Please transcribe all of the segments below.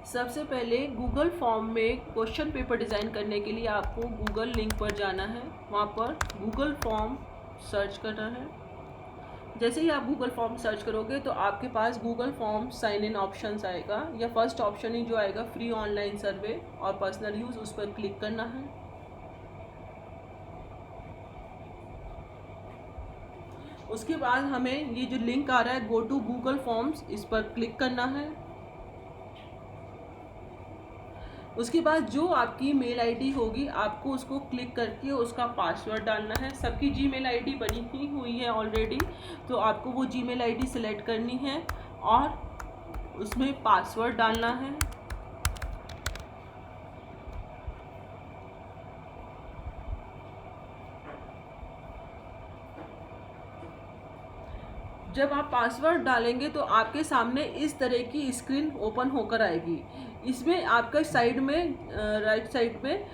सबसे पहले Google form में क्वेश्चन पेपर डिज़ाइन करने के लिए आपको गूगल लिंक पर जाना है। वहाँ पर गूगल फॉर्म सर्च करना है। जैसे ही आप गूगल फॉर्म सर्च करोगे तो आपके पास Google form sign in options आएगा, या फर्स्ट ऑप्शन ही जो आएगा फ्री ऑनलाइन सर्वे और पर्सनल यूज़, उस पर क्लिक करना है। उसके बाद हमें ये जो लिंक आ रहा है गो टू गूगल फॉर्म्स, इस पर क्लिक करना है। उसके बाद जो आपकी मेल आईडी होगी आपको उसको क्लिक करके उसका पासवर्ड डालना है। सबकी जीमेल आईडी बनी ही हुई है ऑलरेडी, तो आपको वो जीमेल आईडी सेलेक्ट करनी है और उसमें पासवर्ड डालना है। जब आप पासवर्ड डालेंगे तो आपके सामने इस तरह की स्क्रीन ओपन होकर आएगी। इसमें आपका साइड में राइट साइड में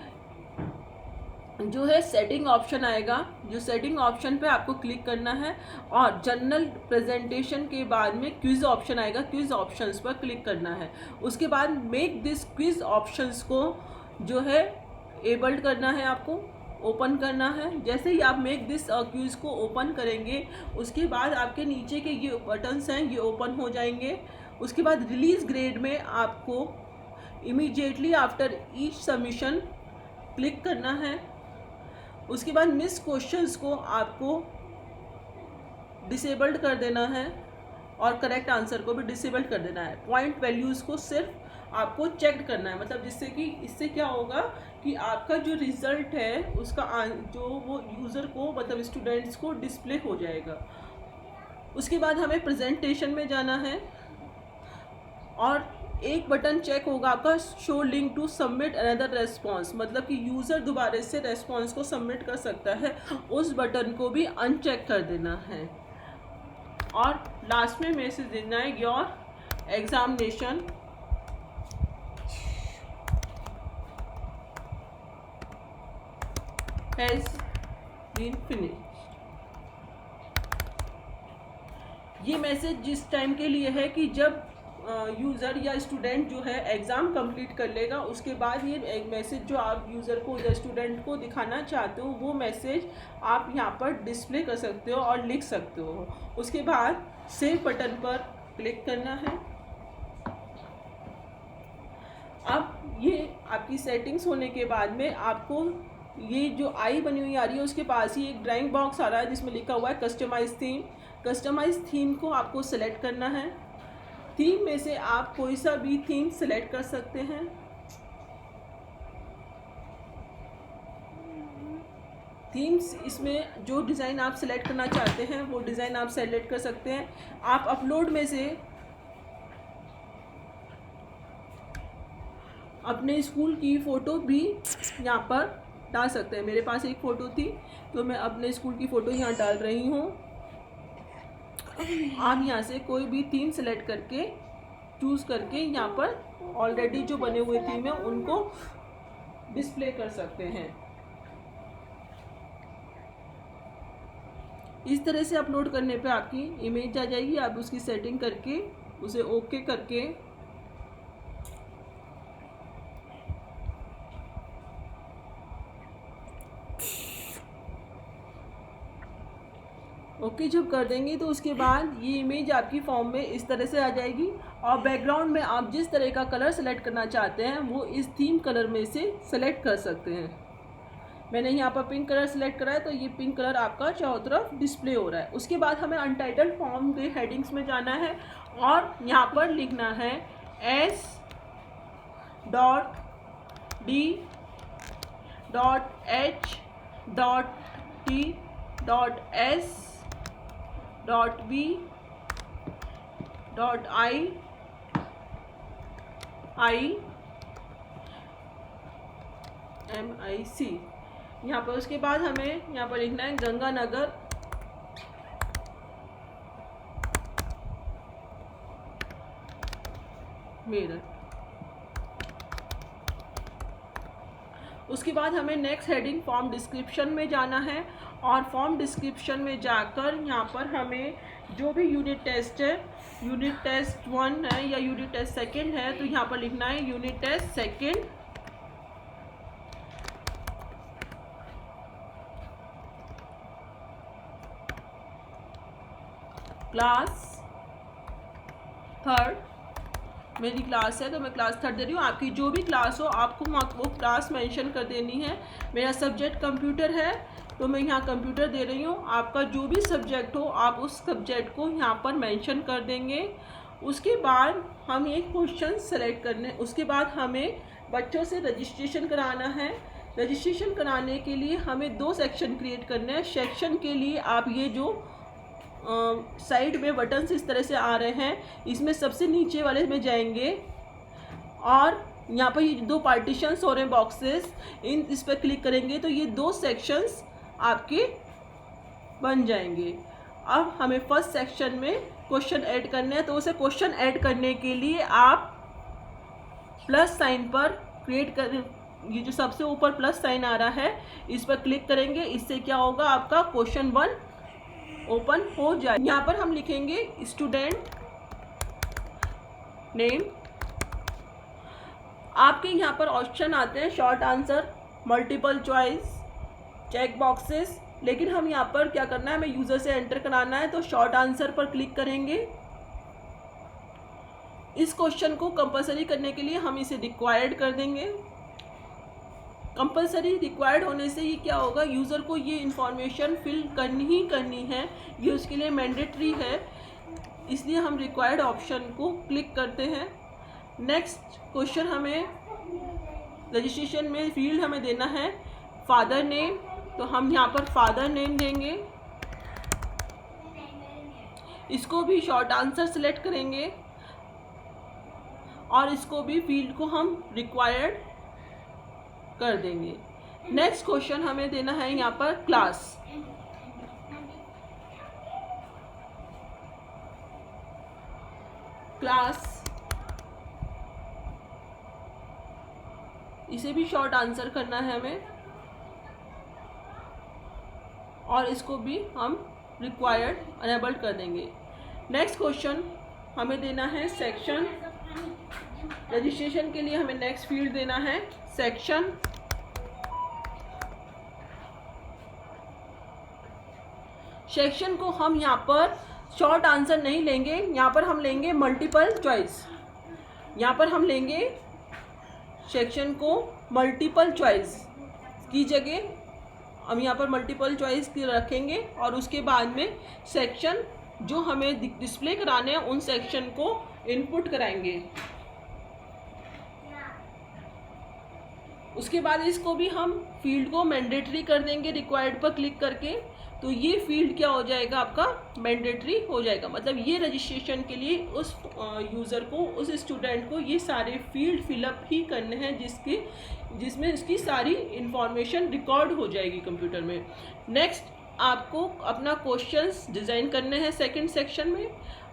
जो है सेटिंग ऑप्शन आएगा। जो सेटिंग ऑप्शन पे आपको क्लिक करना है और जनरल प्रेजेंटेशन के बाद में क्विज ऑप्शन आएगा, क्विज ऑप्शंस पर क्लिक करना है। उसके बाद मेक दिस क्विज ऑप्शंस को जो है एबल्ड करना है, आपको ओपन करना है। जैसे ही आप मेक दिस क्विज को ओपन करेंगे उसके बाद आपके नीचे के ये बटन्स हैं ये ओपन हो जाएंगे। उसके बाद रिलीज ग्रेड में आपको immediately after each submission click करना है। उसके बाद मिस क्वेश्चंस को आपको डिसेबल्ड कर देना है और करेक्ट आंसर को भी डिसेबल्ड कर देना है। पॉइंट वैल्यूज़ को सिर्फ आपको चेक करना है, मतलब जिससे कि इससे क्या होगा कि आपका जो रिज़ल्ट है उसका जो वो यूज़र को मतलब स्टूडेंट्स को डिस्प्ले हो जाएगा। उसके बाद हमें प्रेजेंटेशन में जाना है और एक बटन चेक होगा आपका show link to submit another response, मतलब कि यूज़र दोबारा से रेस्पॉन्स को सबमिट कर सकता है, उस बटन को भी अनचेक कर देना है। और लास्ट में मैसेज देना है your examination has been finished. ये मैसेज जिस टाइम के लिए है कि जब यूज़र या स्टूडेंट जो है एग्ज़ाम कंप्लीट कर लेगा, उसके बाद ये मैसेज जो आप यूज़र को या स्टूडेंट को दिखाना चाहते हो वो मैसेज आप यहाँ पर डिस्प्ले कर सकते हो और लिख सकते हो। उसके बाद सेव बटन पर क्लिक करना है। अब ये आपकी सेटिंग्स होने के बाद में आपको ये जो आई बनी हुई आ रही है उसके पास ही एक ड्राइंग बॉक्स आ रहा है जिसमें लिखा हुआ है कस्टमाइज थीम। कस्टमाइज थीम को आपको सेलेक्ट करना है। थीम में से आप कोई सा भी थीम सेलेक्ट कर सकते हैं। थीम्स इसमें जो डिज़ाइन आप सेलेक्ट करना चाहते हैं वो डिज़ाइन आप सेलेक्ट कर सकते हैं। आप अपलोड में से अपने स्कूल की फ़ोटो भी यहाँ पर डाल सकते हैं। मेरे पास एक फ़ोटो थी तो मैं अपने स्कूल की फ़ोटो यहाँ डाल रही हूँ। आप यहाँ से कोई भी थीम सेलेक्ट करके चूज़ करके यहाँ पर ऑलरेडी जो बने हुए थीम है उनको डिस्प्ले कर सकते हैं। इस तरह से अपलोड करने पे आपकी इमेज आ जाएगी। आप उसकी सेटिंग करके उसे ओके करके ओके जब कर देंगे तो उसके बाद ये इमेज आपकी फॉर्म में इस तरह से आ जाएगी और बैकग्राउंड में आप जिस तरह का कलर सेलेक्ट करना चाहते हैं वो इस थीम कलर में से सेलेक्ट कर सकते हैं। मैंने यहाँ पर पिंक कलर सेलेक्ट करा है तो ये पिंक कलर आपका चारों तरफ डिस्प्ले हो रहा है। उसके बाद हमें अनटाइटल्ड फॉर्म के हेडिंग्स में जाना है और यहाँ पर लिखना है S.D.H.D.S.D.I.M.I.C। यहाँ पर उसके बाद हमें यहाँ पर लिखना है गंगानगर मेरठ। उसके बाद हमें नेक्स्ट हेडिंग फॉर्म डिस्क्रिप्शन में जाना है और फॉर्म डिस्क्रिप्शन में जाकर यहाँ पर हमें जो भी यूनिट टेस्ट है, यूनिट टेस्ट 1 है या यूनिट टेस्ट 2 है, तो यहाँ पर लिखना है यूनिट टेस्ट 2 क्लास 3 मेरी क्लास है तो मैं क्लास 3 दे रही हूँ। आपकी जो भी क्लास हो आपको वो क्लास मेंशन कर देनी है। मेरा सब्जेक्ट कंप्यूटर है तो मैं यहाँ कंप्यूटर दे रही हूँ। आपका जो भी सब्जेक्ट हो आप उस सब्जेक्ट को यहाँ पर मेंशन कर देंगे। उसके बाद हम एक क्वेश्चन सेलेक्ट करने, उसके बाद हमें बच्चों से रजिस्ट्रेशन कराना है। रजिस्ट्रेशन कराने के लिए हमें 2 सेक्शन क्रिएट करने हैं। सेक्शन के लिए आप ये जो साइड में बटन्स इस तरह से आ रहे हैं, इसमें सबसे नीचे वाले में जाएंगे और यहाँ पर ये 2 पार्टीशंस हो रहे हैं बॉक्सेस, इस पर क्लिक करेंगे तो ये 2 सेक्शंस आपके बन जाएंगे। अब हमें फर्स्ट सेक्शन में क्वेश्चन ऐड करने हैं, तो उसे क्वेश्चन ऐड करने के लिए आप प्लस साइन पर क्रिएट कर, ये जो सबसे ऊपर प्लस साइन आ रहा है इस पर क्लिक करेंगे। इससे क्या होगा, आपका क्वेश्चन 1 ओपन हो जाए। यहाँ पर हम लिखेंगे स्टूडेंट नेम। आपके यहाँ पर ऑप्शन आते हैं short answer, multiple choice, check boxes, लेकिन हम यहाँ पर क्या करना है, हमें यूज़र से एंटर कराना है तो शॉर्ट आंसर पर क्लिक करेंगे। इस क्वेश्चन को कंपलसरी करने के लिए हम इसे रिक्वायर्ड कर देंगे। कंपलसरी रिक्वायर्ड होने से ये क्या होगा, यूज़र को ये इन्फॉर्मेशन फिल करनी ही करनी है, ये उसके लिए मैंडेटरी है, इसलिए हम रिक्वायर्ड ऑप्शन को क्लिक करते हैं। नेक्स्ट क्वेश्चन, हमें रजिस्ट्रेशन में फील्ड हमें देना है फादर नेम, तो हम यहाँ पर फादर नेम देंगे। इसको भी शॉर्ट आंसर सेलेक्ट करेंगे और इसको भी फील्ड को हम रिक्वायर्ड कर देंगे। नेक्स्ट क्वेश्चन हमें देना है यहाँ पर क्लास। क्लास, इसे भी शॉर्ट आंसर करना है हमें और इसको भी हम रिक्वायर्ड अनेबल कर देंगे। नेक्स्ट क्वेश्चन हमें देना है सेक्शन। रजिस्ट्रेशन के लिए हमें नेक्स्ट फील्ड देना है सेक्शन। सेक्शन को हम यहाँ पर शॉर्ट आंसर नहीं लेंगे, यहाँ पर हम लेंगे मल्टीपल चॉइस। यहाँ पर हम लेंगे सेक्शन को मल्टीपल चॉइस की जगह हम यहाँ पर मल्टीपल चॉइस रखेंगे और उसके बाद में सेक्शन जो हमें डिस्प्ले कराने हैं उन सेक्शन को इनपुट कराएंगे। उसके बाद इसको भी हम फील्ड को मैंडेटरी कर देंगे रिक्वायर्ड पर क्लिक करके, तो ये फील्ड क्या हो जाएगा, आपका मैंडेटरी हो जाएगा। मतलब ये रजिस्ट्रेशन के लिए उस यूज़र को, उस स्टूडेंट को ये सारे फील्ड फिलअप ही करने हैं जिसमें इसकी सारी इंफॉर्मेशन रिकॉर्ड हो जाएगी कंप्यूटर में। नेक्स्ट आपको अपना क्वेश्चंस डिज़ाइन करने हैं सेकंड सेक्शन में।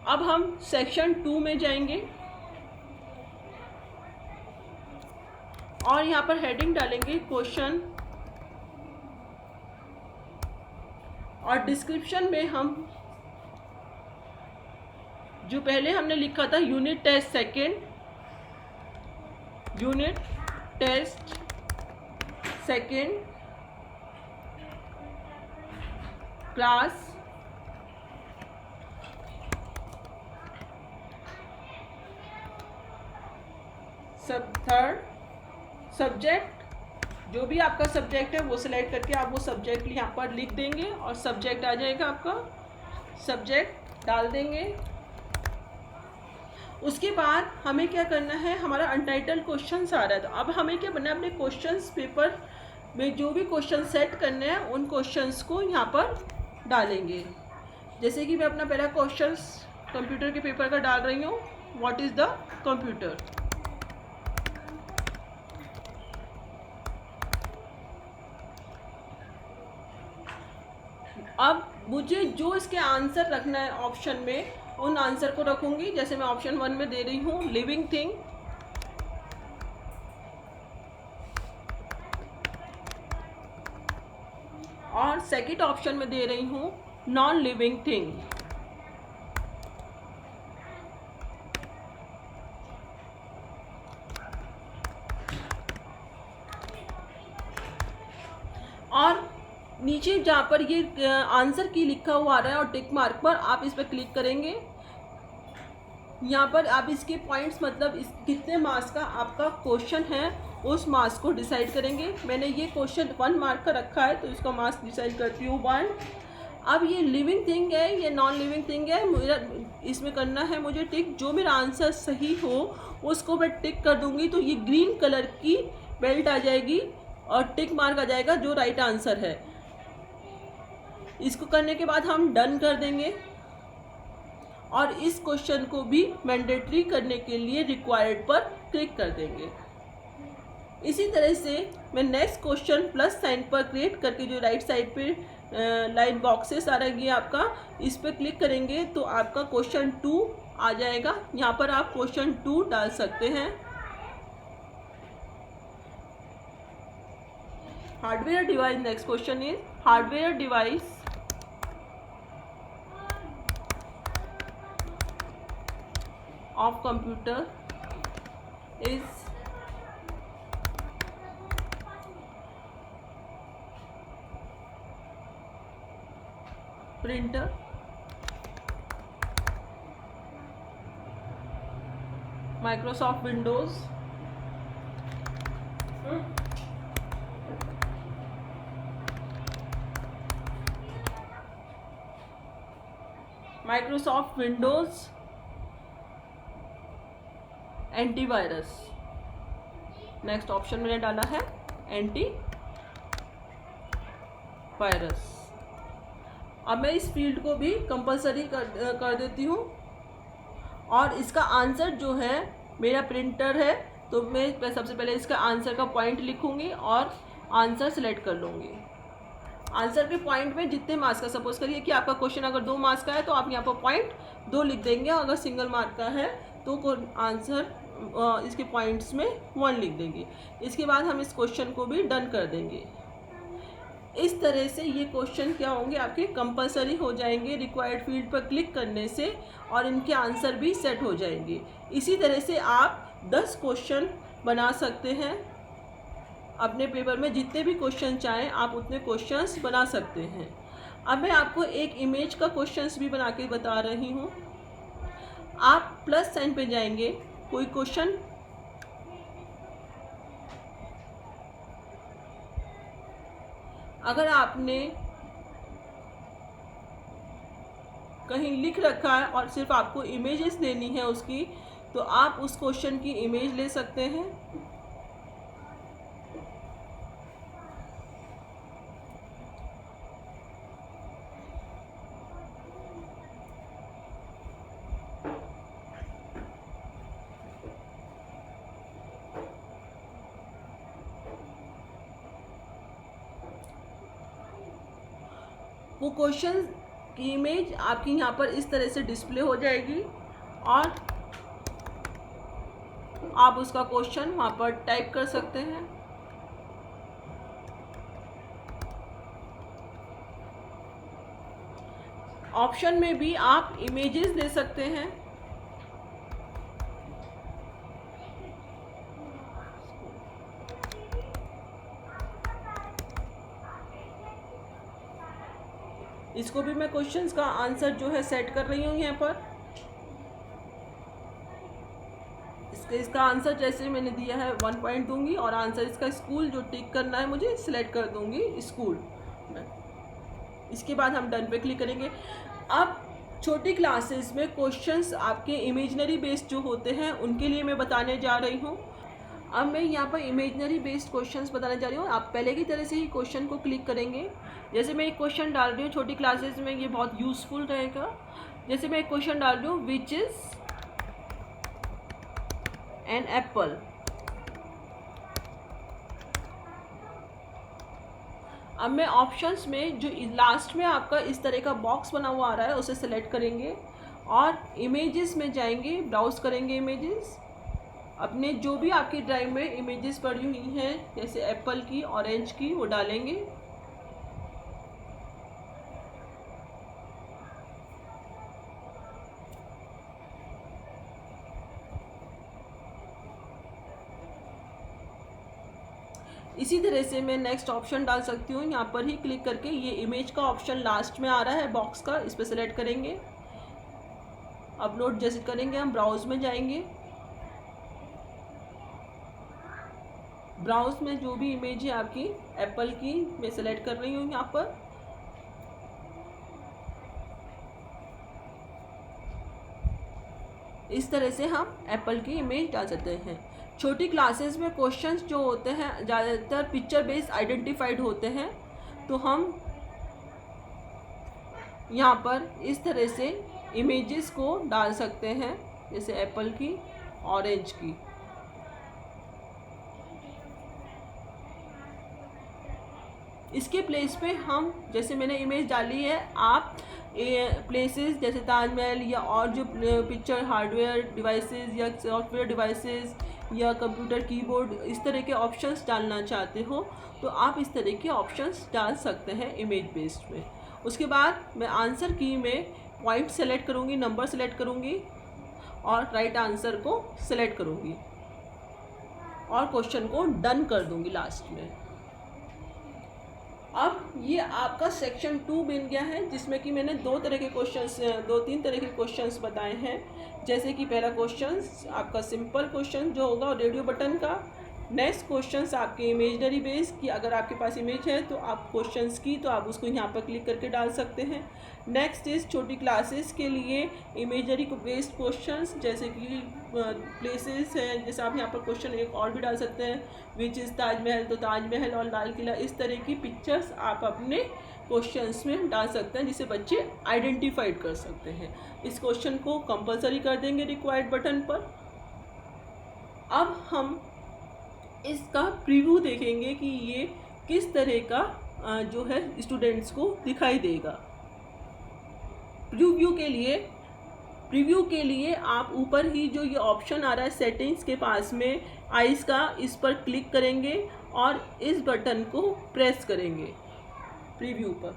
अब हम सेक्शन 2 में जाएंगे और यहाँ पर हेडिंग डालेंगे क्वेश्चन और डिस्क्रिप्शन में हम जो पहले हमने लिखा था unit test 2, unit test 2 class third subject, जो भी आपका सब्जेक्ट है वो सिलेक्ट करके आप वो सब्जेक्ट यहाँ पर लिख देंगे और सब्जेक्ट आ जाएगा, आपका सब्जेक्ट डाल देंगे। उसके बाद हमें क्या करना है, हमारा अनटाइटल्ड क्वेश्चन आ रहा है तो अब हमें क्या बनना है, अपने क्वेश्चंस पेपर में जो भी क्वेश्चन सेट करने हैं उन क्वेश्चंस को यहाँ पर डालेंगे। जैसे कि मैं अपना पहला क्वेश्चन कंप्यूटर के पेपर का डाल रही हूँ, व्हाट इज़ द कंप्यूटर। अब मुझे जो इसके आंसर रखना है ऑप्शन में, उन आंसर को रखूंगी। जैसे मैं ऑप्शन 1 में दे रही हूँ लिविंग थिंग, और सेकंड ऑप्शन में दे रही हूँ नॉन लिविंग थिंग। और नीचे जहाँ पर ये आंसर की लिखा हुआ आ रहा है और टिक मार्क पर आप इस पर क्लिक करेंगे। यहाँ पर आप इसके पॉइंट्स मतलब इस कितने मार्क्स का आपका क्वेश्चन है उस मार्क्स को डिसाइड करेंगे। मैंने ये क्वेश्चन 1 मार्क का रखा है तो इसका मार्क्स डिसाइड करती हूँ 1। अब ये लिविंग थिंग है, ये नॉन लिविंग थिंग है, मेरा इसमें करना है मुझे टिक। जो मेरा आंसर सही हो उसको मैं टिक कर दूंगी तो ये ग्रीन कलर की बेल्ट आ जाएगी और टिक मार्क आ जाएगा जो राइट आंसर है। इसको करने के बाद हम डन कर देंगे और इस क्वेश्चन को भी मैंडेटरी करने के लिए रिक्वायर्ड पर क्लिक कर देंगे। इसी तरह से मैं नेक्स्ट क्वेश्चन प्लस साइन पर क्रिएट करके जो राइट साइड पे लाइन बॉक्सेस आ रहेंगे आपका, इस पर क्लिक करेंगे तो आपका क्वेश्चन 2 आ जाएगा। यहाँ पर आप क्वेश्चन 2 डाल सकते हैं। Hardware device, next question is hardware device of computer is printer, Microsoft Windows, Microsoft Windows antivirus. Next option मैंने डाला है एंटी वायरस। अब मैं इस फील्ड को भी कंपलसरी कर देती हूँ और इसका आंसर जो है मेरा प्रिंटर है तो मैं सबसे पहले इसका आंसर का पॉइंट लिखूंगी और आंसर सेलेक्ट कर लूँगी। आंसर के पॉइंट में जितने मार्क्स का, सपोज करिए कि आपका क्वेश्चन अगर 2 मार्क्स का है तो आप यहाँ पर पॉइंट 2 लिख देंगे, अगर सिंगल मार्क का है तो आंसर इसके पॉइंट्स में 1 लिख देंगे। इसके बाद हम इस क्वेश्चन को भी डन कर देंगे। इस तरह से ये क्वेश्चन क्या होंगे आपके कंपलसरी हो जाएंगे रिक्वायर्ड फील्ड पर क्लिक करने से और इनके आंसर भी सेट हो जाएंगे। इसी तरह से आप 10 क्वेश्चन बना सकते हैं अपने पेपर में, जितने भी क्वेश्चन चाहें आप उतने क्वेश्चंस बना सकते हैं। अब मैं आपको एक इमेज का क्वेश्चंस भी बना के बता रही हूँ। आप प्लस साइन पे जाएंगे, कोई क्वेश्चन अगर आपने कहीं लिख रखा है और सिर्फ आपको इमेजेस लेनी है उसकी, तो आप उस क्वेश्चन की इमेज ले सकते हैं। वो क्वेश्चन की इमेज आपकी यहाँ पर इस तरह से डिस्प्ले हो जाएगी और आप उसका क्वेश्चन वहाँ पर टाइप कर सकते हैं। ऑप्शन में भी आप इमेजेस दे सकते हैं। इसको भी मैं क्वेश्चंस का आंसर जो है सेट कर रही हूँ यहाँ पर। इसका आंसर जैसे मैंने दिया है 1 पॉइंट दूंगी और आंसर इसका स्कूल जो टिक करना है मुझे सिलेक्ट कर दूंगी स्कूल। इसके बाद हम डन पे क्लिक करेंगे। अब छोटी क्लासेस में क्वेश्चंस आपके इमेजनरी बेस्ड जो होते हैं उनके लिए मैं बताने जा रही हूँ। अब मैं यहाँ पर इमेजनरी बेस्ड क्वेश्चंस बताने जा रही हूँ। आप पहले की तरह से ही क्वेश्चन को क्लिक करेंगे। जैसे मैं एक क्वेश्चन डाल रही हूँ छोटी क्लासेस में, ये बहुत यूजफुल रहेगा। जैसे मैं एक क्वेश्चन डाल रही हूँ, विच इज़ एन एप्पल। अब मैं ऑप्शंस में जो लास्ट में आपका इस तरह का बॉक्स बना हुआ आ रहा है उसे सेलेक्ट करेंगे और इमेजेस में जाएंगे, ब्राउज करेंगे इमेजेस। अपने जो भी आपकी ड्राइव में इमेजेस पड़ी हुई हैं जैसे एप्पल की, ऑरेंज की, वो डालेंगे। इसी तरह से मैं नेक्स्ट ऑप्शन डाल सकती हूँ, यहाँ पर ही क्लिक करके ये इमेज का ऑप्शन लास्ट में आ रहा है बॉक्स का, इस पर सेलेक्ट करेंगे। अपलोड जैसे करेंगे हम ब्राउज में जाएंगे, ब्राउज में जो भी इमेज है आपकी एप्पल की मैं सेलेक्ट कर रही हूँ यहाँ पर। इस तरह से हम एप्पल की इमेज डाल सकते हैं। छोटी क्लासेस में क्वेश्चंस जो होते हैं ज़्यादातर पिक्चर बेस्ड आइडेंटिफाइड होते हैं, तो हम यहाँ पर इस तरह से इमेजेस को डाल सकते हैं, जैसे एप्पल की, ऑरेंज की। इसके प्लेस पे हम, जैसे मैंने इमेज डाली है, आप प्लेसेस जैसे ताजमहल या और जो पिक्चर हार्डवेयर डिवाइसेस या सॉफ्टवेयर डिवाइसेस या कंप्यूटर कीबोर्ड इस तरह के ऑप्शंस डालना चाहते हो तो आप इस तरह के ऑप्शंस डाल सकते हैं इमेज बेस्ड में। उसके बाद मैं आंसर की में पॉइंट सेलेक्ट करूँगी, नंबर सेलेक्ट करूँगी और राइट आंसर को सेलेक्ट करूँगी और क्वेश्चन को डन कर दूँगी लास्ट में। अब ये आपका सेक्शन 2 बन गया है, जिसमें कि मैंने दो तीन तरह के क्वेश्चंस बताए हैं। जैसे कि पहला क्वेश्चंस आपका सिंपल क्वेश्चन जो होगा रेडियो बटन का। नेक्स्ट क्वेश्चंस आपके इमेजनरी बेस की, अगर आपके पास इमेज है तो आप क्वेश्चंस की तो आप उसको यहाँ पर क्लिक करके डाल सकते हैं। नेक्स्ट इज छोटी क्लासेस के लिए इमेजनरी बेस्ड क्वेश्चंस, जैसे कि प्लेसेस हैं, जैसे आप यहाँ पर क्वेश्चन एक और भी डाल सकते हैं, विच इज़ ताजमहल, तो ताजमहल और लाल किला, इस तरह की पिक्चर्स आप अपने क्वेश्चंस में डाल सकते हैं जिसे बच्चे आइडेंटिफाइड कर सकते हैं। इस क्वेश्चन को कंपलसरी कर देंगे रिक्वायर्ड बटन पर। अब हम इसका प्रीव्यू देखेंगे कि ये किस तरह का जो है स्टूडेंट्स को दिखाई देगा। प्रीव्यू के लिए आप ऊपर ही जो ये ऑप्शन आ रहा है सेटिंग्स के पास में आइस का, इस पर क्लिक करेंगे और इस बटन को प्रेस करेंगे प्रीव्यू पर।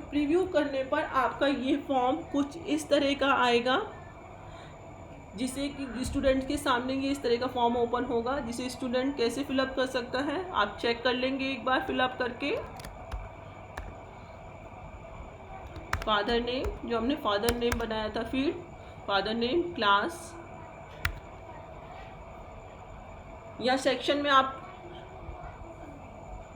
प्रीव्यू करने पर आपका ये फॉर्म कुछ इस तरह का आएगा, जिसे कि स्टूडेंट के सामने ये इस तरह का फॉर्म ओपन होगा, जिसे स्टूडेंट कैसे फिलअप कर सकता है आप चेक कर लेंगे एक बार फिलअप करके। फादर नेम, जो हमने फादर नेम बनाया था, फील्ड फादर नेम, क्लास, या सेक्शन में आप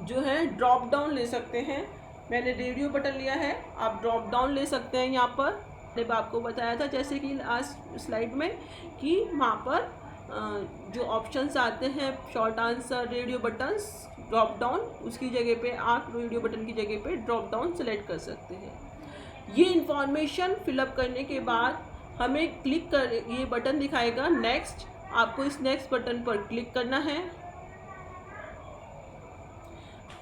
जो है ड्रॉप डाउन ले सकते हैं। मैंने रेडियो बटन लिया है, आप ड्रॉप डाउन ले सकते हैं यहाँ पर। जब आपको बताया था जैसे कि लास्ट स्लाइड में कि वहाँ पर जो ऑप्शंस आते हैं short answer, radio buttons, drop down, उसकी जगह पे आप रेडियो बटन की जगह पे ड्रॉप डाउन सेलेक्ट कर सकते हैं। ये इंफॉर्मेशन फिलअप करने के बाद हमें क्लिक कर ये बटन दिखाएगा नेक्स्ट, आपको इस नेक्स्ट बटन पर क्लिक करना है।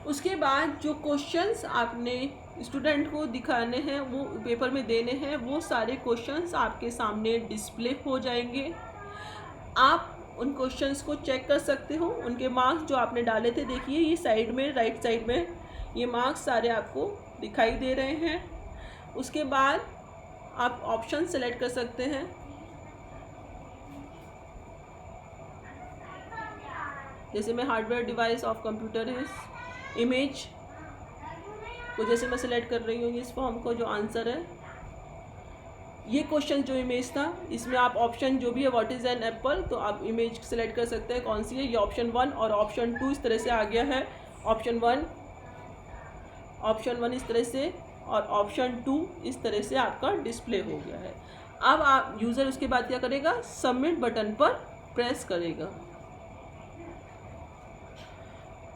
उसके बाद जो क्वेश्चंस आपने स्टूडेंट को दिखाने हैं, वो पेपर में देने हैं, वो सारे क्वेश्चंस आपके सामने डिस्प्ले हो जाएंगे। आप उन क्वेश्चंस को चेक कर सकते हो, उनके मार्क्स जो आपने डाले थे, देखिए ये साइड में, राइट साइड में ये मार्क्स सारे आपको दिखाई दे रहे हैं। उसके बाद आप ऑप्शन सेलेक्ट कर सकते हैं, जैसे मैं hardware device of computer is image को जैसे मैं सेलेक्ट कर रही हूँ इस फॉर्म को, जो आंसर है ये क्वेश्चन जो इमेज था, इसमें आप ऑप्शन जो भी है व्हाट इज़ एन एप्पल, तो आप इमेज सेलेक्ट कर सकते हैं कौन सी है। ये ऑप्शन 1 और ऑप्शन 2 इस तरह से आ गया है, ऑप्शन 1 इस तरह से और ऑप्शन 2 इस तरह से आपका डिस्प्ले हो गया है। अब आप यूज़र उसके बाद क्या करेगा, सबमिट बटन पर प्रेस करेगा।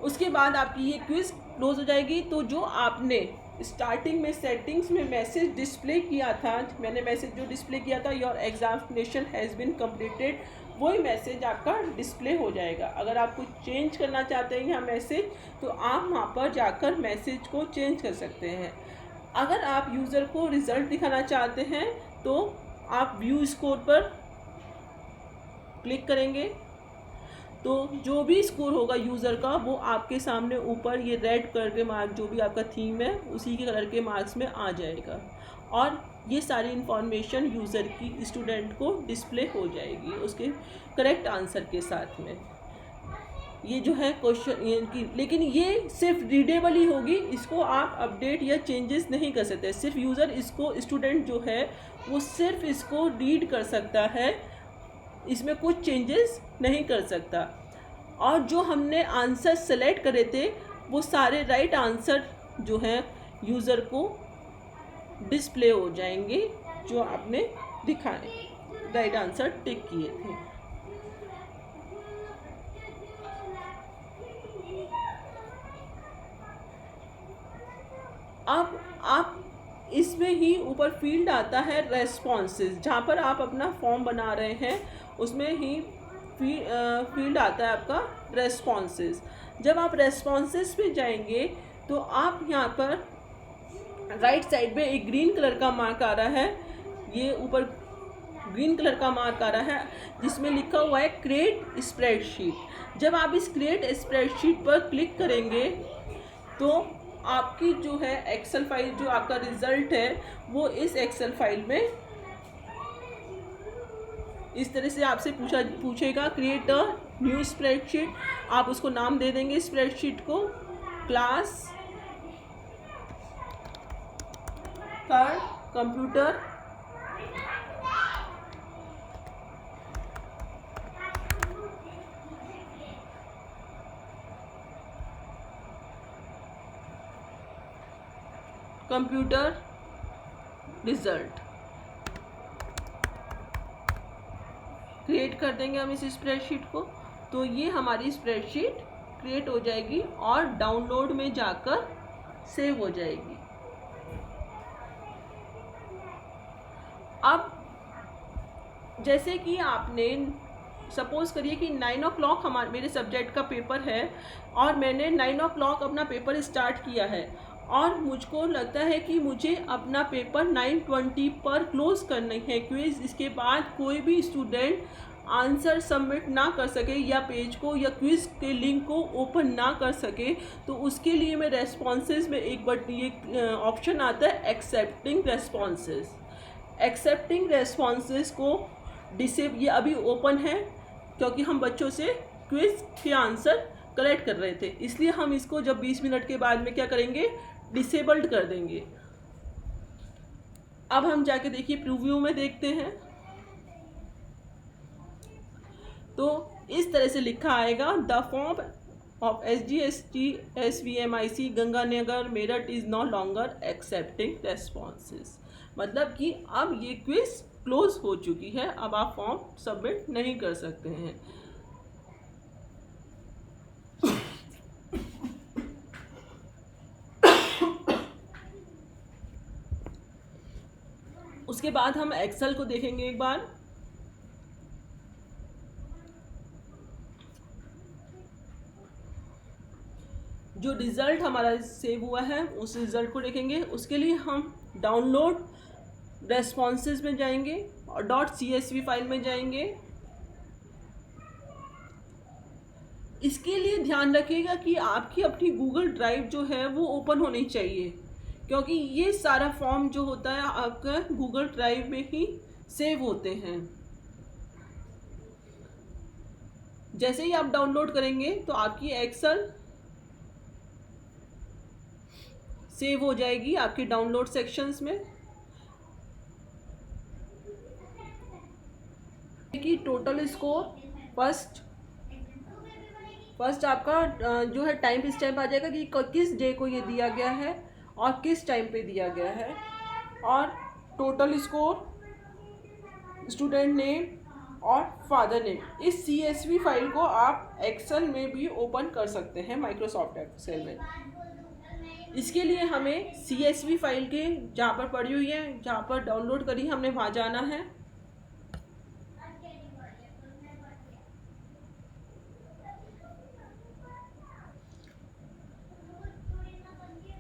उसके बाद आपकी ये क्विज क्लोज हो जाएगी। तो जो आपने स्टार्टिंग में सेटिंग्स में मैसेज डिस्प्ले किया था, मैंने मैसेज जो डिस्प्ले किया था your examination has been completed, वही मैसेज आपका डिस्प्ले हो जाएगा। अगर आप कुछ चेंज करना चाहते हैं यहाँ मैसेज, तो आप वहाँ पर जाकर मैसेज को चेंज कर सकते हैं। अगर आप यूज़र को रिज़ल्ट दिखाना चाहते हैं तो आप व्यू स्कोर पर क्लिक करेंगे, तो जो भी स्कोर होगा यूज़र का वो आपके सामने ऊपर ये रेड कलर के मार्क, जो भी आपका थीम है उसी के कलर के मार्क्स में आ जाएगा और ये सारी इन्फॉर्मेशन यूज़र की स्टूडेंट को डिस्प्ले हो जाएगी उसके करेक्ट आंसर के साथ में। ये जो है क्वेश्चन की, लेकिन ये सिर्फ रीडेबल ही होगी, इसको आप अपडेट या चेंजेस नहीं कर सकते। सिर्फ यूज़र इसको, स्टूडेंट जो है वो सिर्फ इसको रीड कर सकता है, इसमें कुछ चेंजेस नहीं कर सकता। और जो हमने आंसर सेलेक्ट करे थे वो सारे राइट आंसर जो है यूज़र को डिस्प्ले हो जाएंगे, जो आपने दिखाए राइट आंसर टिक किए थे। अब आप इसमें ही ऊपर फील्ड आता है रेस्पॉन्सेज, जहाँ पर आप अपना फॉर्म बना रहे हैं उसमें ही फील्ड आता है आपका रेस्पॉन्सेज। जब आप रेस्पॉन्सेज पे जाएंगे तो आप यहाँ पर राइट साइड में एक ग्रीन कलर का मार्क आ रहा है, ये ऊपर ग्रीन कलर का मार्क आ रहा है जिसमें लिखा हुआ है क्रिएट स्प्रेडशीट। जब आप इस क्रिएट स्प्रेडशीट पर क्लिक करेंगे तो आपकी जो है एक्सेल फाइल, जो आपका रिजल्ट है वो इस एक्सेल फाइल में इस तरह से आपसे पूछेगा क्रिएट अ न्यू स्प्रेडशीट। आप उसको नाम दे देंगे स्प्रेडशीट को, class third computer computer result create कर देंगे हम इस स्प्रेडशीट को। तो ये हमारी स्प्रेडशीट क्रिएट हो जाएगी और डाउनलोड में जाकर सेव हो जाएगी। अब जैसे कि आपने सपोज करिए कि 9 o'clock मेरे सब्जेक्ट का पेपर है और मैंने 9 o'clock अपना पेपर स्टार्ट किया है और मुझको लगता है कि मुझे अपना पेपर 9:20 पर क्लोज करना है क्विज। इसके बाद कोई भी स्टूडेंट आंसर सबमिट ना कर सके या पेज को या क्विज के लिंक को ओपन ना कर सके, तो उसके लिए मैं रेस्पॉन्सेज में एक बार ये ऑप्शन आता है एक्सेप्टिंग रेस्पॉन्सेज। एक्सेप्टिंग रेस्पॉन्सेज को ये अभी ओपन है क्योंकि हम बच्चों से क्विज के आंसर कलेक्ट कर रहे थे, इसलिए हम इसको जब 20 मिनट के बाद में क्या करेंगे, डिसेबल्ड कर देंगे। अब हम जाके देखिए प्रीव्यू में देखते हैं तो इस तरह से लिखा आएगा the form of SGST SVMIC Ganganagar Meerut is no longer accepting responses. मतलब कि अब ये क्विज क्लोज हो चुकी है, अब आप फॉर्म सबमिट नहीं कर सकते हैं। उसके बाद हम एक्सेल को देखेंगे एक बार। जो रिज़ल्ट हमारा सेव हुआ है उस रिज़ल्ट को देखेंगे। उसके लिए हम डाउनलोड रेस्पॉन्सेज में जाएंगे और .csv फाइल में जाएंगे। इसके लिए ध्यान रखिएगा कि आपकी अपनी गूगल ड्राइव जो है वो ओपन होनी चाहिए, क्योंकि ये सारा फॉर्म जो होता है आपका गूगल ड्राइव में ही सेव होते हैं। जैसे ही आप डाउनलोड करेंगे तो आपकी एक्सेल सेव हो जाएगी आपके डाउनलोड सेक्शंस में। कि टोटल स्कोर फर्स्ट आपका जो है टाइम स्टैम्प आ जाएगा कि किस डे को ये दिया गया है और किस टाइम पे दिया गया है, और टोटल स्कोर, स्टूडेंट नेम और फादर नेम। इस CSV फाइल को आप एक्सेल में भी ओपन कर सकते हैं, माइक्रोसॉफ्ट एक्सेल में। इसके लिए हमें CSV फाइल के जहाँ पर पड़ी हुई है, जहाँ पर डाउनलोड करी हमने वहाँ जाना है।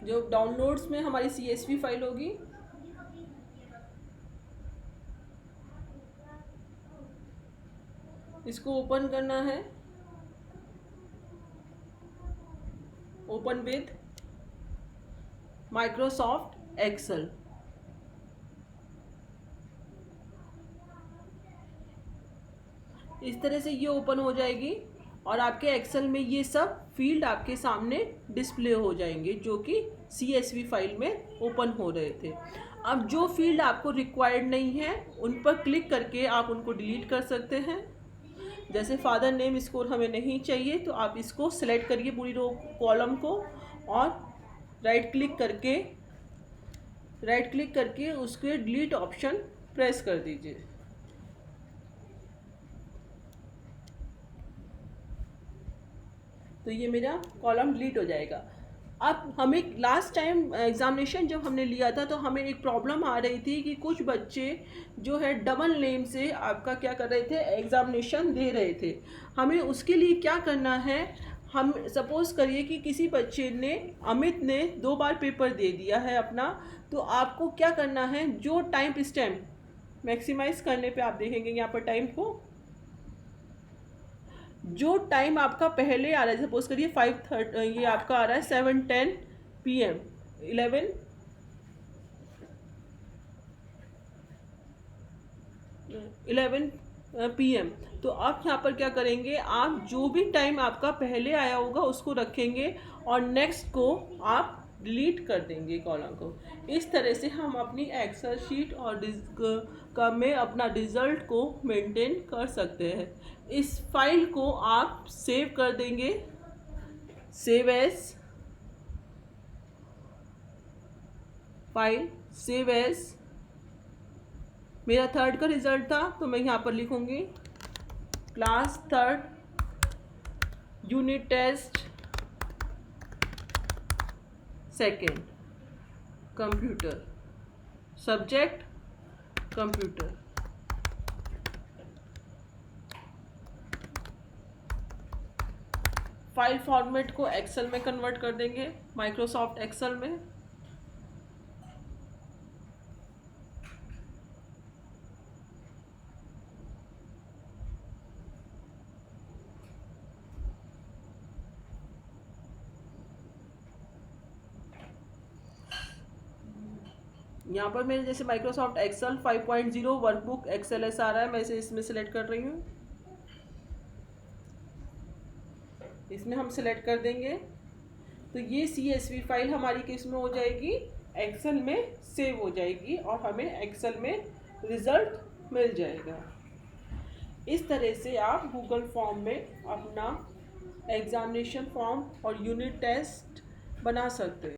जो डाउनलोड्स में हमारी CSV फाइल होगी, इसको ओपन करना है, ओपन विद माइक्रोसॉफ्ट एक्सेल। इस तरह से ये ओपन हो जाएगी। और आपके एक्सेल में ये सब फील्ड आपके सामने डिस्प्ले हो जाएंगे जो कि CSV फाइल में ओपन हो रहे थे। अब जो फील्ड आपको रिक्वायर्ड नहीं है उन पर क्लिक करके आप उनको डिलीट कर सकते हैं। जैसे फादर नेम स्कोर हमें नहीं चाहिए तो आप इसको सिलेक्ट करिए पूरी रो कॉलम को और राइट क्लिक करके उसके डिलीट ऑप्शन प्रेस कर दीजिए। तो ये मेरा कॉलम डिलीट हो जाएगा। अब हमें लास्ट टाइम एग्जामिनेशन जब हमने लिया था तो हमें एक प्रॉब्लम आ रही थी कि कुछ बच्चे जो है डबल नेम से आपका क्या कर रहे थे, एग्जामिनेशन दे रहे थे। हमें उसके लिए क्या करना है, हम सपोज़ करिए कि किसी बच्चे ने, अमित ने 2 बार पेपर दे दिया है अपना, तो आपको क्या करना है, जो टाइम स्टैम्प मैक्सिमाइज करने पे आप देखेंगे यहाँ पर टाइम को, जो टाइम आपका पहले आ रहा है, सपोज करिए 5:30, ये आपका आ रहा है 7:10 PM, 11 PM। तो आप यहाँ पर क्या करेंगे, आप जो भी टाइम आपका पहले आया होगा उसको रखेंगे और नेक्स्ट को आप डिलीट कर देंगे कॉलम को। इस तरह से हम अपनी एक्सेल शीट और में अपना रिजल्ट को मेंटेन कर सकते हैं। इस फाइल को आप सेव कर देंगे, save as file, save as. मेरा 3rd का रिजल्ट था तो मैं यहाँ पर लिखूँगी class 3rd unit test 2nd computer, subject computer. File format को एक्सेल में कन्वर्ट कर देंगे, माइक्रोसॉफ्ट एक्सेल में। यहाँ पर मेरे जैसे माइक्रोसॉफ्ट एक्सेल 5.0 वर्कबुक XLS आ रहा है, मैं इसे इसमें सिलेक्ट कर रही हूँ। इसमें हम सिलेक्ट कर देंगे तो ये CSV फाइल हमारी किस में हो जाएगी, एक्सेल में सेव हो जाएगी और हमें एक्सेल में रिजल्ट मिल जाएगा। इस तरह से आप गूगल फॉर्म में अपना एग्जामिनेशन फॉर्म और यूनिट टेस्ट बना सकते हैं।